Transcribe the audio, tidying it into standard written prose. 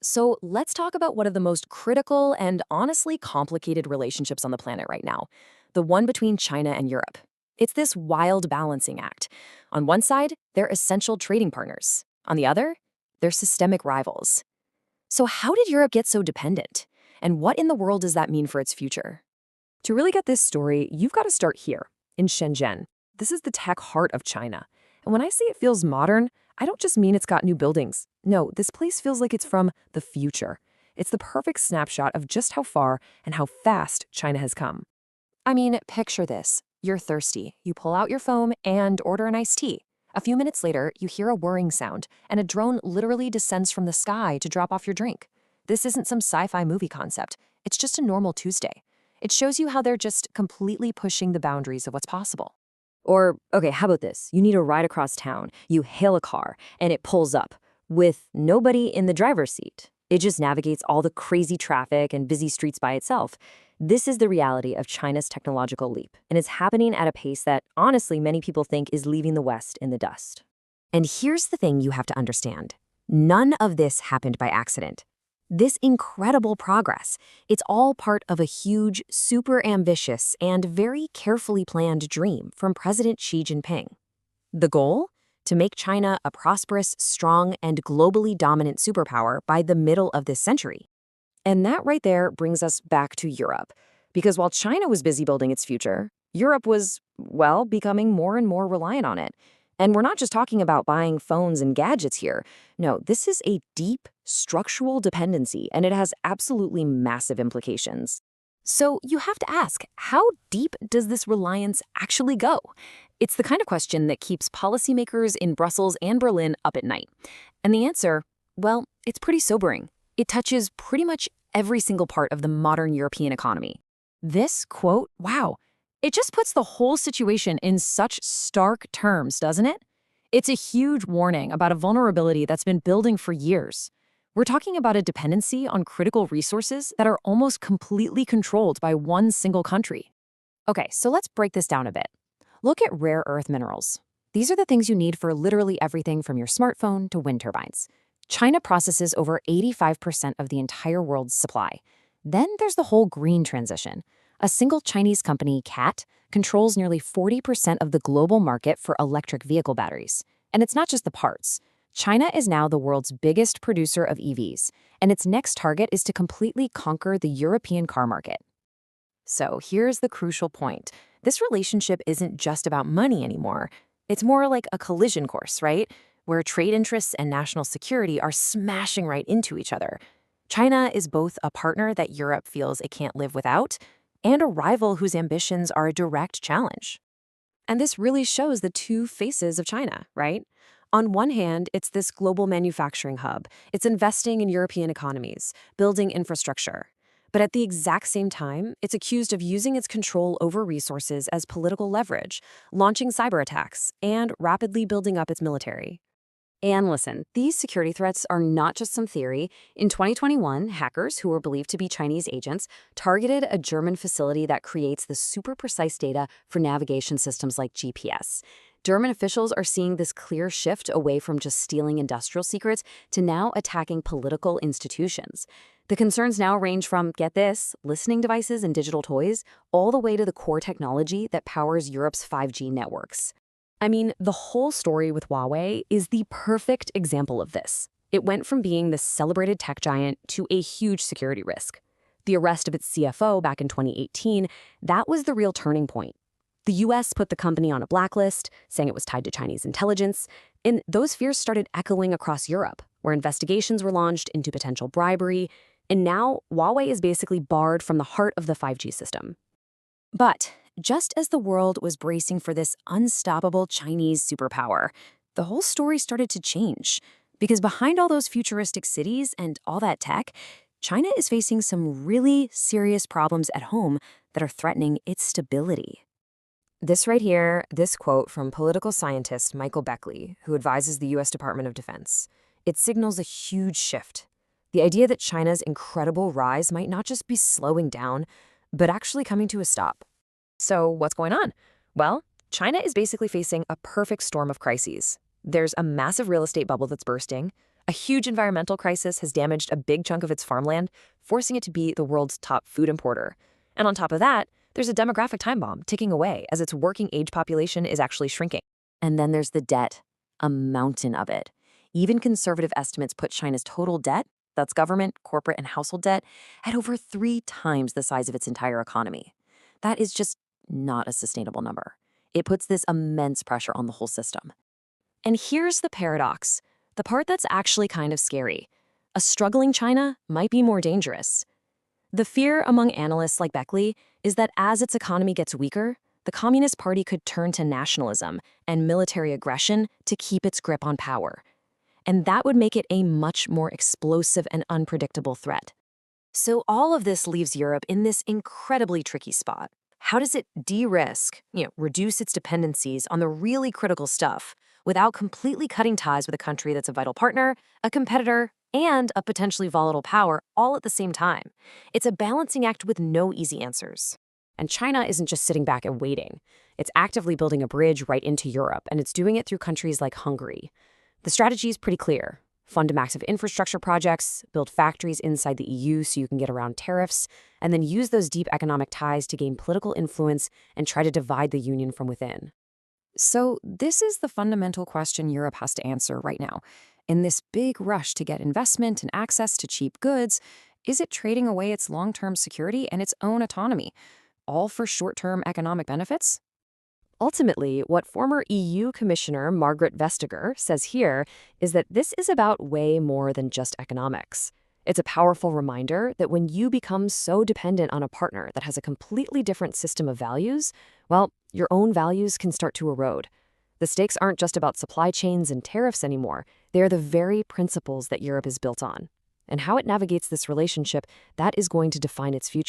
So let's talk about one of the most critical and honestly complicated relationships on the planet right now, the one between China and Europe. It's this wild balancing act. On one side, they're essential trading partners. On the other, they're systemic rivals. So how did Europe get so dependent? And what in the world does that mean for its future? To really get this story, you've got to start here, in Shenzhen. This is the tech heart of China. And when I say it feels modern, I don't just mean it's got new buildings. No, this place feels like it's from the future. It's the perfect snapshot of just how far and how fast China has come. I mean, picture this. You're thirsty. You pull out your phone and order an iced tea. A few minutes later, you hear a whirring sound, and a drone literally descends from the sky to drop off your drink. This isn't some sci-fi movie concept. It's just a normal Tuesday. It shows you how they're just completely pushing the boundaries of what's possible. Or, okay, how about this? You need a ride across town. You hail a car, and it pulls up with nobody in the driver's seat. It just navigates all the crazy traffic and busy streets by itself. This is the reality of China's technological leap, and it's happening at a pace that, honestly, many people think is leaving the West in the dust. And here's the thing you have to understand. None of this happened by accident. This incredible progress, it's all part of a huge, super ambitious, and very carefully planned dream from President Xi Jinping. The goal? To make China a prosperous, strong, and globally dominant superpower by the middle of this century. And that right there brings us back to Europe. Because while China was busy building its future, Europe was, well, becoming more and more reliant on it. And we're not just talking about buying phones and gadgets here. No, this is a deep, structural dependency, and it has absolutely massive implications. So you have to ask, how deep does this reliance actually go? It's the kind of question that keeps policymakers in Brussels and Berlin up at night. And the answer, well, it's pretty sobering. It touches pretty much every single part of the modern European economy. This, quote, wow, it just puts the whole situation in such stark terms, doesn't it? It's a huge warning about a vulnerability that's been building for years. We're talking about a dependency on critical resources that are almost completely controlled by one single country. Okay, so let's break this down a bit. Look at rare earth minerals. These are the things you need for literally everything from your smartphone to wind turbines. China processes over 85% of the entire world's supply. Then there's the whole green transition. A single Chinese company, CAT, controls nearly 40% of the global market for electric vehicle batteries. And it's not just the parts. China is now the world's biggest producer of EVs, and its next target is to completely conquer the European car market. So here's the crucial point. This relationship isn't just about money anymore. It's more like a collision course, right? Where trade interests and national security are smashing right into each other. China is both a partner that Europe feels it can't live without, and a rival whose ambitions are a direct challenge. And this really shows the two faces of China, right? On one hand, it's this global manufacturing hub. It's investing in European economies, building infrastructure. But at the exact same time, it's accused of using its control over resources as political leverage, launching cyber attacks, and rapidly building up its military. And listen, these security threats are not just some theory. In 2021, hackers who were believed to be Chinese agents targeted a German facility that creates the super precise data for navigation systems like GPS. German officials are seeing this clear shift away from just stealing industrial secrets to now attacking political institutions. The concerns now range from, get this, listening devices and digital toys, all the way to the core technology that powers Europe's 5G networks. I mean, the whole story with Huawei is the perfect example of this. It went from being this celebrated tech giant to a huge security risk. The arrest of its CFO back in 2018, that was the real turning point. The US put the company on a blacklist, saying it was tied to Chinese intelligence, and those fears started echoing across Europe, where investigations were launched into potential bribery, and now Huawei is basically barred from the heart of the 5G system. But just as the world was bracing for this unstoppable Chinese superpower, the whole story started to change. Because behind all those futuristic cities and all that tech, China is facing some really serious problems at home that are threatening its stability. This right here, this quote from political scientist Michael Beckley, who advises the US Department of Defense. It signals a huge shift. The idea that China's incredible rise might not just be slowing down, but actually coming to a stop. So what's going on? Well, China is basically facing a perfect storm of crises. There's a massive real estate bubble that's bursting, A huge environmental crisis has damaged a big chunk of its farmland, forcing it to be the world's top food importer. And on top of that, there's a demographic time bomb ticking away as its working age population is actually shrinking. And then there's the debt, a mountain of it. Even conservative estimates put China's total debt, that's government, corporate, and household debt, at over 3 times the size of its entire economy. That is just not a sustainable number. It puts this immense pressure on the whole system. And here's the paradox, the part that's actually kind of scary. A struggling China might be more dangerous. The fear among analysts like Beckley is that as its economy gets weaker, the Communist Party could turn to nationalism and military aggression to keep its grip on power. And that would make it a much more explosive and unpredictable threat. So all of this leaves Europe in this incredibly tricky spot. How does it de-risk, reduce its dependencies on the really critical stuff without completely cutting ties with a country that's a vital partner, a competitor, and a potentially volatile power all at the same time? It's a balancing act with no easy answers. And China isn't just sitting back and waiting. It's actively building a bridge right into Europe, and it's doing it through countries like Hungary. The strategy is pretty clear. Fund massive infrastructure projects, build factories inside the EU so you can get around tariffs, and then use those deep economic ties to gain political influence and try to divide the union from within. So this is the fundamental question Europe has to answer right now. In this big rush to get investment and access to cheap goods, is it trading away its long-term security and its own autonomy, all for short-term economic benefits? Ultimately, what former EU Commissioner Margaret Vestager says here is that this is about way more than just economics. It's a powerful reminder that when you become so dependent on a partner that has a completely different system of values, well, your own values can start to erode. The stakes aren't just about supply chains and tariffs anymore. They are the very principles that Europe is built on. And how it navigates this relationship, that is going to define its future.